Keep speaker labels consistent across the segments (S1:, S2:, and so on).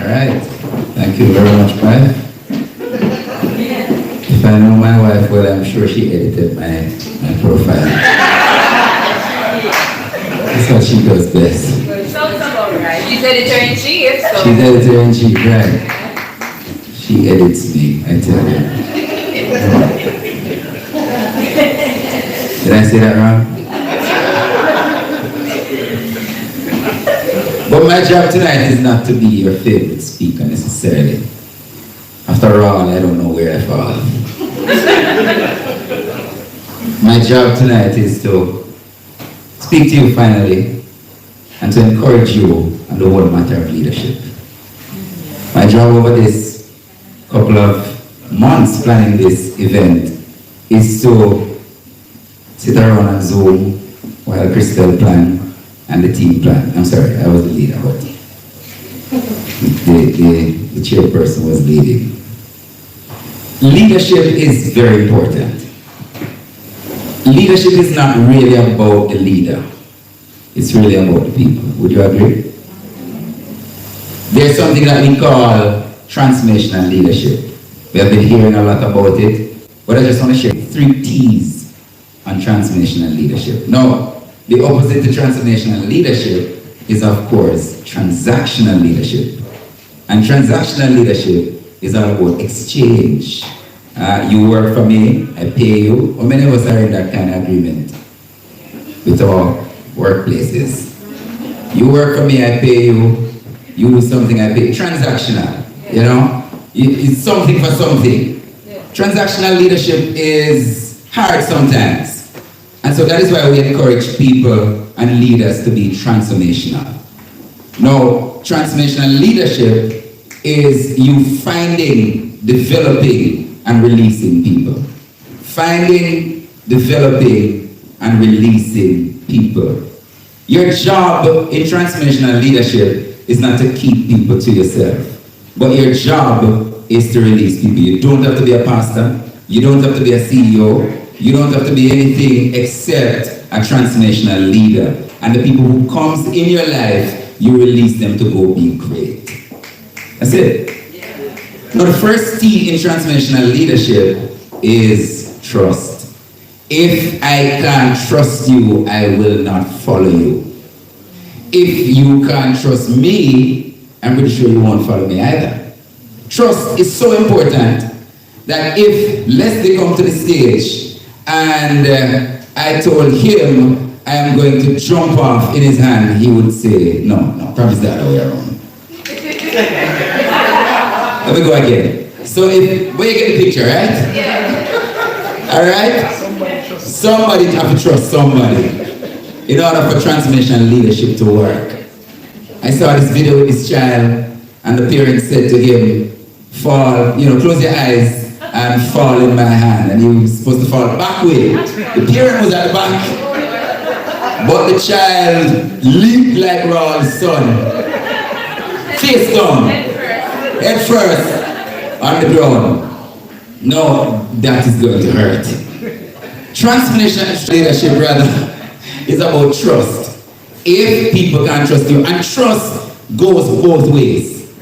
S1: right. Thank you very much, wife. If I know my wife well, I'm sure she edited my profile. That's what she does best.
S2: Sounds about right. She's editor-in-chief, so...
S1: She's editor-in-chief, right. She edits me, I tell you. Did I say that wrong? But my job tonight is not to be your favorite speaker necessarily. After all, I don't know where I fall. My job tonight is to speak to you finally and to encourage you on the whole matter of leadership. My job over this couple of months planning this event is to sit around on Zoom while Crystal planned and the team planned. I'm sorry, I was the leader, but the chairperson was leading. Leadership is very important. Leadership is not really about the leader. It's really about the people. Would you agree? There's something that we call transformational leadership. We have been hearing a lot about it, but I just want to share 3 T's on transformational leadership. Now, the opposite to transformational leadership is, of course, transactional leadership. And transactional leadership is all about exchange. You work for me, I pay you. How many of us are in that kind of agreement with our workplaces? You work for me, I pay you. You do something, I pay. Transactional, you know? It's something for something. Transactional leadership is hard sometimes. And so that is why we encourage people and leaders to be transformational. Now, transformational leadership is you finding, developing, and releasing people. Finding, developing, and releasing people. Your job in transformational leadership is not to keep people to yourself, but your job is to release people. You don't have to be a pastor, you don't have to be a CEO, you don't have to be anything except a transformational leader. And the people who comes in your life, you release them to go be great. That's it. Now the first T in transformational leadership is trust. If I can't trust you, I will not follow you. If you can't trust me, I'm pretty sure you won't follow me either. Trust is so important that if Leslie come to the stage and I told him I am going to jump off in his hand, he would say, no, probably the other way around. Let me go again. So where you get the picture, right? Yeah. All right? Somebody have to trust somebody in order for transformational leadership to work. I saw this video with this child and the parent said to him, fall, close your eyes and fall in my hand. And he was supposed to fall back way. The parent was at the back. But the child leaped like Raw's son. Face down. Head first on the ground. No, that is going to hurt. Transformational leadership, rather, is about trust. If people can't trust you, and trust goes both ways.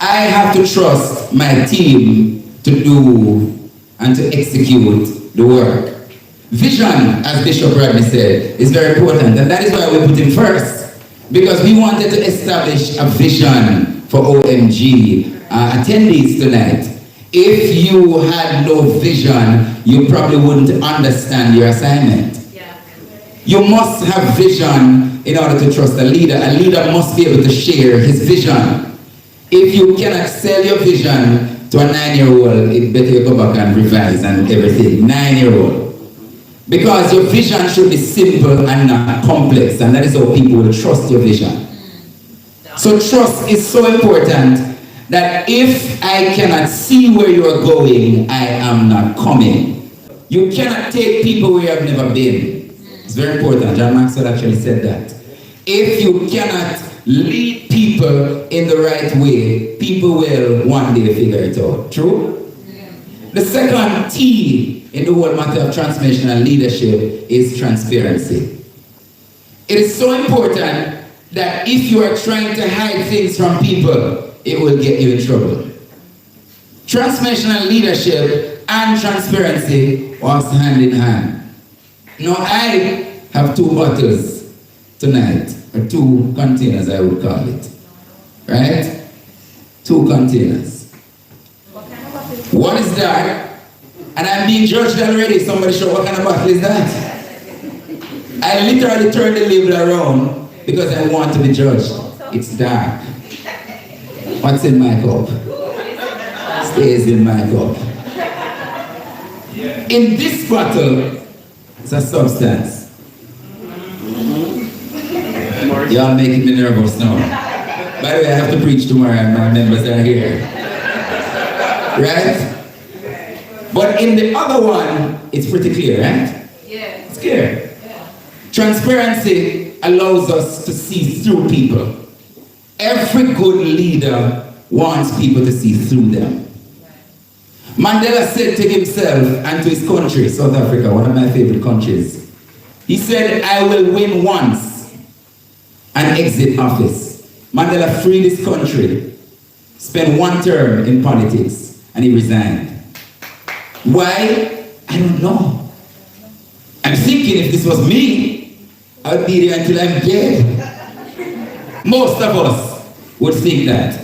S1: I have to trust my team to do and to execute the work. Vision, as Bishop Bradley said, is very important, and that is why we put him first. Because we wanted to establish a vision for OMG attendees tonight. If you had no vision, you probably wouldn't understand your assignment. Yeah. You must have vision in order to trust a leader. A leader must be able to share his vision. If you cannot sell your vision to a 9-year-old, it better you go back and revise and everything. 9-year-old. Because your vision should be simple and not complex, and that is how people will trust your vision. So trust is so important that if I cannot see where you are going, I am not coming. You cannot take people where you have never been. It's very important. John Maxwell actually said that. If you cannot lead people in the right way, people will one day figure it out. True? The second T in the whole matter of transformational leadership is transparency. It is so important that if you are trying to hide things from people, it will get you in trouble. Transformational leadership and transparency walks hand in hand. Now I have 2 bottles tonight, or 2 containers I would call it. Right? 2 containers. One is dark, and I'm being judged already. Somebody show what kind of bottle is that? I literally turned the label around because I want to be judged. It's dark. What's in my cup? Stays in my cup. In this bottle, it's a substance. Y'all making me nervous now. By the way, I have to preach tomorrow and my members are here. Right? But in the other one, it's pretty clear, right?
S2: Yeah.
S1: It's clear. Transparency allows us to see through people. Every good leader wants people to see through them. Mandela said to himself and to his country, South Africa, one of my favorite countries, he said, I will win once and exit office. Mandela freed his country, spent 1 term in politics, and he resigned. Why? I don't know. I'm thinking if this was me, I would be there until I'm dead. Most of us would think that.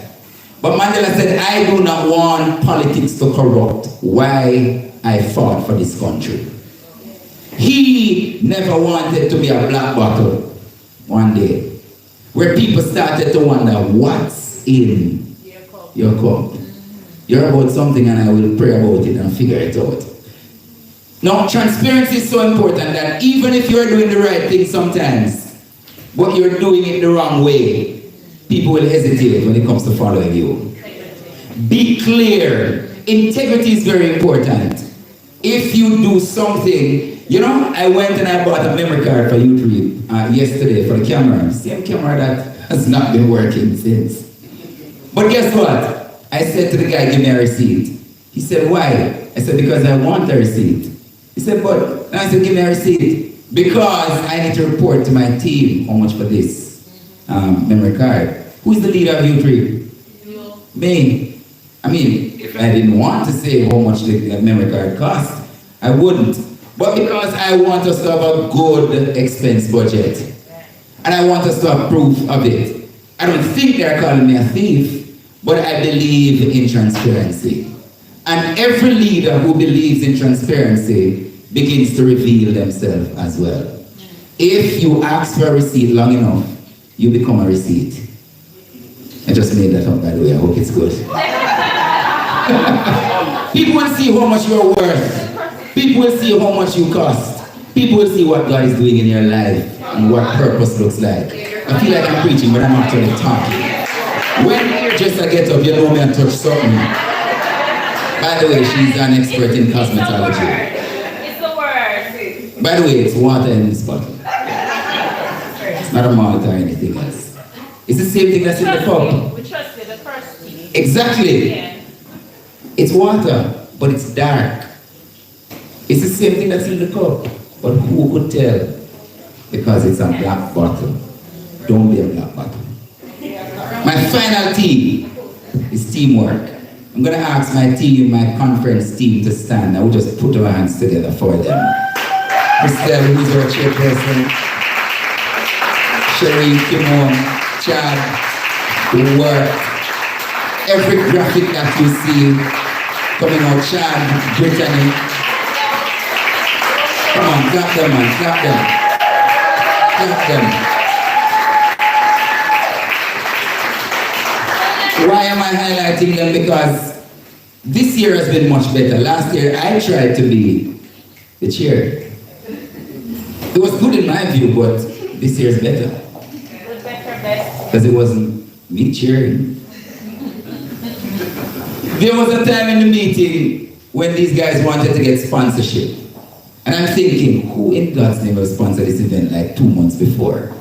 S1: But Mandela said, I do not want politics to corrupt why I fought for this country. He never wanted to be a black bottle one day, where people started to wonder, what's in your cup? You're about something and I will pray about it and figure it out. Now, transparency is so important that even if you're doing the right thing sometimes, but you're doing it the wrong way, people will hesitate when it comes to following you. Be clear. Integrity is very important. If you do something, I went and I bought a memory card for YouTube yesterday for the camera. Same camera that has not been working since. But guess what? I said to the guy, give me a receipt. He said, why? I said, because I want a receipt. He said, but, and I said, give me a receipt. Because I need to report to my team how much for this memory card. Who's the leader of YouTube? Me. I mean, if I didn't want to say how much the memory card cost, I wouldn't. But because I want us to have a good expense budget, and I want us to have proof of it. I don't think they're calling me a thief, but I believe in transparency. And every leader who believes in transparency begins to reveal themselves as well. If you ask for a receipt long enough, you become a receipt. I just made that up, by the way. I hope it's good. People will see how much you're worth. People will see how much you cost. People will see what God is doing in your life and what purpose looks like. I feel like I'm preaching, but I'm actually talking. When Jessica gets up, you know me and touch something. By the way, she's an expert in cosmetology.
S2: It's the word.
S1: By the way, it's water in this bottle. It's not a malt or anything else. It's the same thing that's in the cup.
S2: We trust you, the first tea.
S1: Exactly.
S2: Yeah.
S1: It's water, but it's dark. It's the same thing that's in the cup. But who could tell? Because it's a black bottle. Don't be a black bottle. My final team is teamwork. I'm going to ask my team, my conference team to stand. I will just put our hands together for them. Christelle, who's our chairperson. Sherry, Kimon, Chad, O.Y.R. Every graphic that you see coming out, Chad, Brittany. Come on, clap them, man, clap them. Clap them. Why am I highlighting them? Because this year has been much better. Last year, I tried to be the chair. It was good in my view, but this year is better. Because it wasn't me cheering. There was a time in the meeting when these guys wanted to get sponsorship. And I'm thinking, who in God's name will sponsor this event like 2 months before?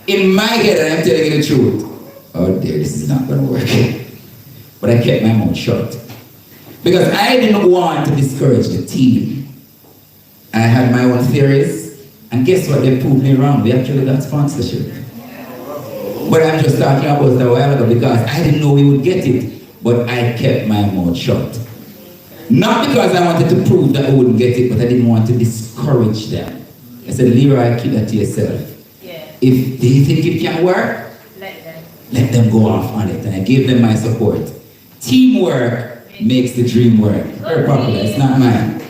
S1: In my head, and I'm telling you the truth, oh dear, this is not going to work. But I kept my mouth shut. Because I didn't want to discourage the team. I had my own theories, and guess what? They proved me wrong. We actually got sponsorship. But I'm just talking about it a while ago because I didn't know we would get it. But I kept my mouth shut. Not because I wanted to prove that I wouldn't get it, but I didn't want to discourage them. I said, Leroy, keep that to yourself.
S2: Yeah.
S1: If they think it can work, let them go off on it. And I gave them my support. Teamwork makes the dream work. Very popular, it's not mine.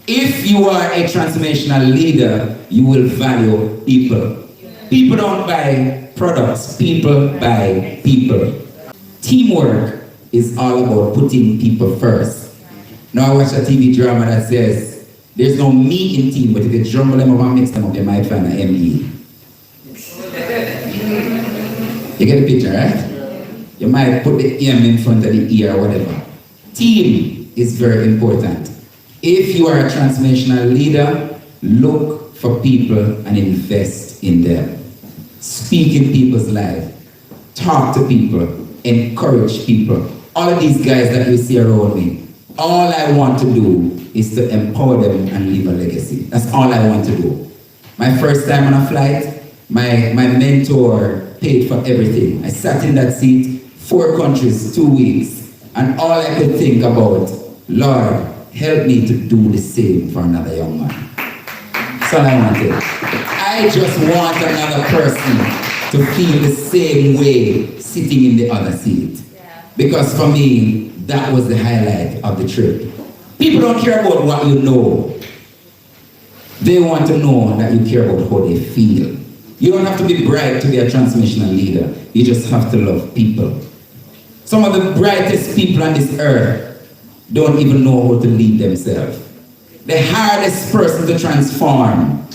S1: If you are a transformational leader, you will value people. People don't buy products, people buy people. Teamwork is all about putting people first. Now I watch a TV drama that says, there's no me in team, but if you jumble them up and mix them up, you might find an ME. You get the picture, right? You might put the M in front of the E or whatever. Team is very important. If you are a transformational leader, look for people and invest in them. Speak in people's lives. Talk to people. Encourage people. All of these guys that you see around me, all I want to do is to empower them and leave a legacy. That's all I want to do. My first time on a flight, my mentor paid for everything. I sat in that seat, 4 countries, 2 weeks, and all I could think about, Lord, help me to do the same for another young man. That's all I wanted. I just want another person to feel the same way sitting in the other seat. Because for me, that was the highlight of the trip. People don't care about what you know. They want to know that you care about how they feel. You don't have to be bright to be a transformational leader. You just have to love people. Some of the brightest people on this earth don't even know how to lead themselves. The hardest person to transform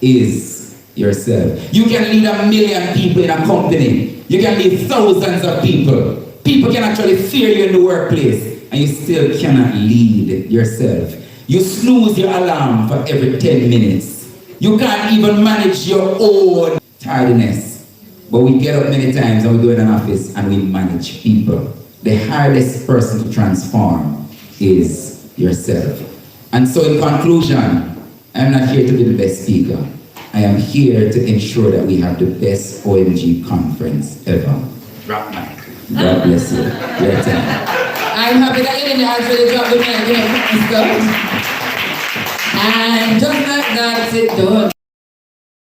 S1: is yourself. You can lead 1 million people in a company. You can lead thousands of people. People can actually fear you in the workplace, and you still cannot lead yourself. You snooze your alarm for every 10 minutes. You can't even manage your own tardiness. But we get up many times and we go in an office and we manage people. The hardest person to transform is yourself. And so in conclusion, I'm not here to be the best speaker. I am here to ensure that we have the best OMG conference ever. Drop mic. God bless you. Your time.
S3: I'm happy that you didn't actually drop the mic, and just like that, it's done.